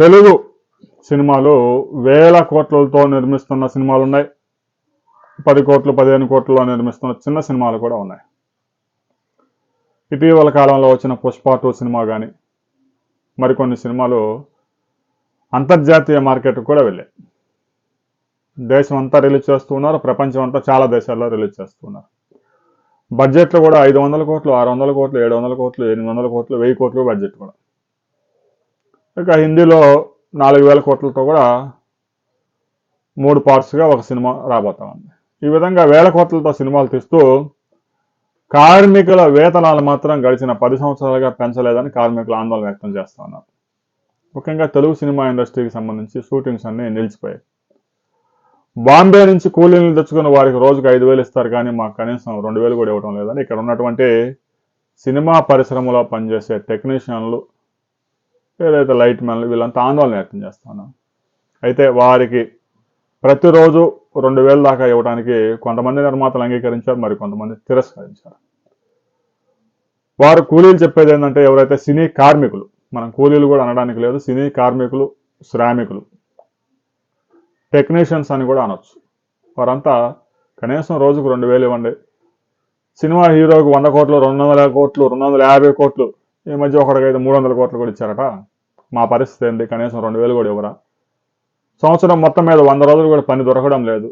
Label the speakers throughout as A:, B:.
A: తెలుగు సినిమాలు వేల కోట్లతో నిర్మిస్తున్న సినిమాలు ఉన్నాయి. 10 కోట్లు 15 కోట్లలో నిర్మిస్తున్న చిన్న సినిమాలు కూడా ఉన్నాయి. ఇటీవల కాలంలో వచ్చిన పుష్ప 2 సినిమా కానీ మరికొన్ని సినిమాలు అంతర్జాతీయ మార్కెట్ కూడా వెళ్ళాయి. దేశం అంతా రిలీజ్ చేస్తూ ఉన్నారు, ప్రపంచం అంతా చాలా దేశాల్లో రిలీజ్ చేస్తూ ఉన్నారు. బడ్జెట్లు కూడా 500 కోట్లు 600 కోట్లు 700 కోట్లు 800 కోట్లు 1000 కోట్లు బడ్జెట్ కూడా. ఇక హిందీలో 4000 కోట్లతో కూడా 3 పార్ట్స్గా ఒక సినిమా రాబోతా ఉంది. ఈ విధంగా వేల కోట్లతో సినిమాలు తీస్తూ కార్మికుల వేతనాలు మాత్రం గడిచిన 10 సంవత్సరాలుగా పెంచలేదని కార్మికులు ఆందోళన వ్యక్తం చేస్తూ ఉన్నారు. ముఖ్యంగా తెలుగు సినిమా ఇండస్ట్రీకి సంబంధించి షూటింగ్స్ అన్నీ నిలిచిపోయాయి. బాంబే నుంచి కూలీలు తెచ్చుకున్న వారికి రోజుకు 5000 ఇస్తారు, కానీ మాకు కనీసం 2000 కూడా ఇవ్వడం లేదని ఇక్కడ ఉన్నటువంటి సినిమా పరిశ్రమలో పనిచేసే టెక్నీషియన్లు, ఏదైతే లైట్ మెన్లు, వీళ్ళంతా ఆందోళన వ్యక్తం చేస్తూ ఉన్నారు. అయితే వారికి ప్రతిరోజు 2000 దాకా ఇవ్వడానికి కొంతమంది నిర్మాతలు అంగీకరించారు, మరి కొంతమంది తిరస్కరించారు. వారు కూలీలు చెప్పేది ఏంటంటే, ఎవరైతే సినీ కార్మికులు, మనం కూలీలు కూడా అనడానికి లేదు, సినీ కార్మికులు, శ్రామికులు, టెక్నీషియన్స్ అని కూడా అనొచ్చు, వారంతా కనీసం రోజుకు 2000 ఇవ్వండి. సినిమా హీరోకి 100 కోట్లు 200 కోట్లు 250 కోట్లు, ఈ మధ్య ఒకటికైతే 300 కోట్లు కూడా ఇచ్చారట. మా పరిస్థితి ఏంటి, కనీసం 2000 కూడా ఇవ్వరా? సంవత్సరం మొత్తం మీద 100 రోజులు కూడా పని దొరకడం లేదు,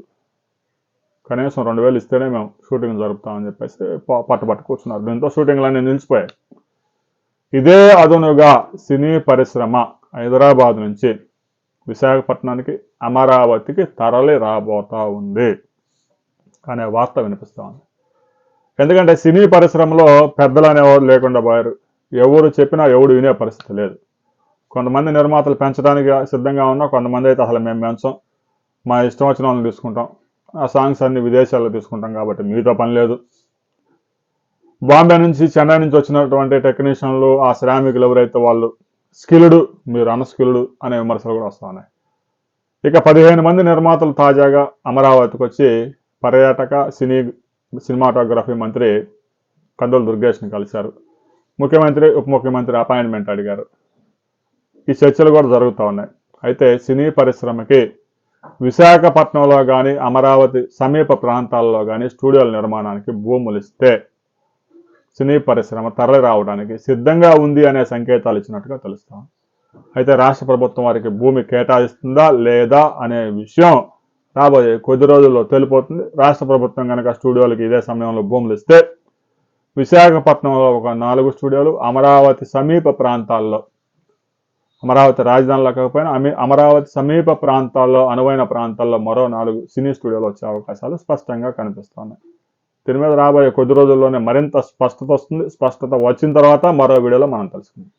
A: కనీసం 2000 ఇస్తేనే మేము షూటింగ్ జరుపుతామని చెప్పేసి పట్టుబట్టు కూర్చున్నారు. దీంతో షూటింగ్లు అన్నీ నిలిచిపోయాయి. ఇదే అదునుగా సినీ పరిశ్రమ హైదరాబాద్ నుంచి విశాఖపట్నానికి, అమరావతికి తరలి రాబోతా ఉంది అనే వార్త వినిపిస్తూ ఉంది. ఎందుకంటే సినీ పరిశ్రమలో పెద్దలు అనేవారు లేకుండా పోయారు. ఎవరు చెప్పినా ఎవడు వినే పరిస్థితి లేదు. కొంతమంది నిర్మాతలు పెంచడానికి సిద్ధంగా ఉన్నా, కొంతమంది అయితే అసలు మేము పెంచాం, మా ఇష్టం వచ్చిన వాళ్ళని తీసుకుంటాం, ఆ సాంగ్స్ అన్ని విదేశాల్లో తీసుకుంటాం కాబట్టి మీతో పని లేదు. బాంబే నుంచి, చెన్నై నుంచి వచ్చినటువంటి టెక్నీషియన్లు, ఆ శ్రామికులు ఎవరైతే వాళ్ళు స్కిల్డ్, మీరు అన్స్కిల్డ్ అనే విమర్శలు కూడా వస్తూ ఉన్నాయి. ఇక 15 మంది నిర్మాతలు తాజాగా అమరావతికి వచ్చి పర్యాటక సినిమాటోగ్రఫీ మంత్రి కందుల దుర్గేష్ని కలిశారు. ముఖ్యమంత్రి, ఉప ముఖ్యమంత్రి అపాయింట్మెంట్ అడిగారు. ఈ చర్చలు కూడా జరుగుతూ ఉన్నాయి. అయితే సినీ పరిశ్రమకి విశాఖపట్నంలో కానీ అమరావతి సమీప ప్రాంతాల్లో కానీ స్టూడియోల నిర్మాణానికి భూములు ఇస్తే సినీ పరిశ్రమ తరలి రావడానికి సిద్ధంగా ఉంది అనే సంకేతాలు ఇచ్చినట్టుగా తెలుస్తాం. అయితే రాష్ట్ర ప్రభుత్వం వారికి భూమి కేటాయిస్తుందా లేదా అనే విషయం రాబోయే కొద్ది రోజుల్లో తెలిపోతుంది. రాష్ట్ర ప్రభుత్వం కనుక స్టూడియోలకి ఇదే సమయంలో భూములు ఇస్తే విశాఖపట్నంలో ఒక 4 స్టూడియోలు, అమరావతి సమీప ప్రాంతాల్లో, అమరావతి రాజధానిలో కాకపోయినా అమరావతి సమీప ప్రాంతాల్లో, అనువైన ప్రాంతాల్లో మరో 4 సినీ స్టూడియోలు వచ్చే అవకాశాలు స్పష్టంగా కనిపిస్తున్నాయి. దీని మీద రాబోయే కొద్ది రోజుల్లోనే మరింత స్పష్టత వస్తుంది. స్పష్టత వచ్చిన తర్వాత మరో వీడియోలో మనం తెలుసుకుందాం.